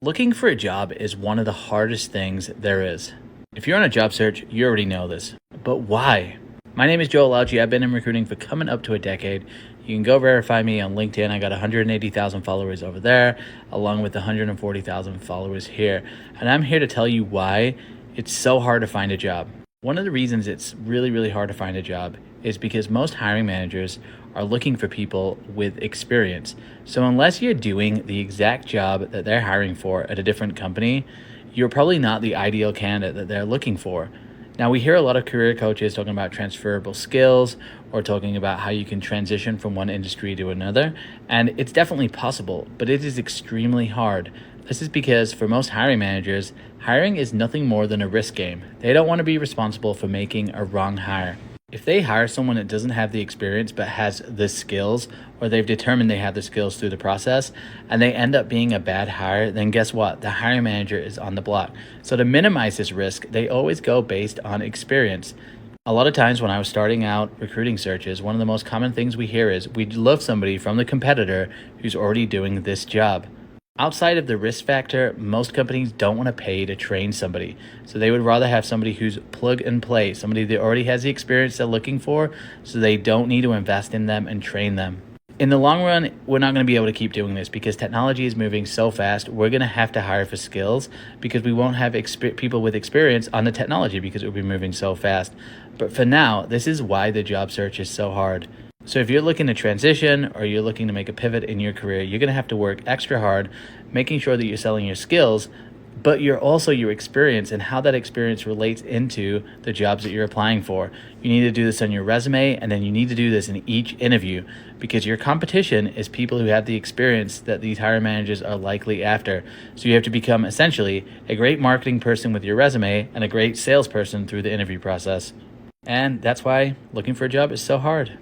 Looking for a job is one of the hardest things there is. If you're on a job search, you already know this. But why? My name is Joel Lauchi. I've been in recruiting for coming up to a decade. You can go verify me on LinkedIn. I got 180,000 followers over there, along with 140,000 followers here. And I'm here to tell you why it's so hard to find a job. One of the reasons it's really hard to find a job is because most hiring managers are looking for people with experience. So unless you're doing the exact job that they're hiring for at a different company, you're probably not the ideal candidate that they're looking for. Now, we hear a lot of career coaches talking about transferable skills or talking about how you can transition from one industry to another, and it's definitely possible, but it is extremely hard. This is because for most hiring managers, hiring is nothing more than a risk game. They don't want to be responsible for making a wrong hire. If they hire someone that doesn't have the experience but has the skills, or they've determined they have the skills through the process, and they end up being a bad hire, then guess what? The hiring manager is on the block. So to minimize this risk, they always go based on experience. A lot of times when I was starting out recruiting searches, one of the most common things we hear is we'd love somebody from the competitor who's already doing this job. Outside of the risk factor, most companies don't want to pay to train somebody. So they would rather have somebody who's plug and play, somebody that already has the experience they're looking for, so they don't need to invest in them and train them. In the long run, we're not going to be able to keep doing this because technology is moving so fast. We're going to have to hire for skills because we won't have people with experience on the technology because it will be moving so fast. But for now, this is why the job search is so hard. So if you're looking to transition or you're looking to make a pivot in your career, you're going to have to work extra hard, making sure that you're selling your skills, but you're also your experience and how that experience relates into the jobs that you're applying for. You need to do this on your resume, and then you need to do this in each interview because your competition is people who have the experience that these hiring managers are likely after. So you have to become essentially a great marketing person with your resume and a great salesperson through the interview process. And that's why looking for a job is so hard.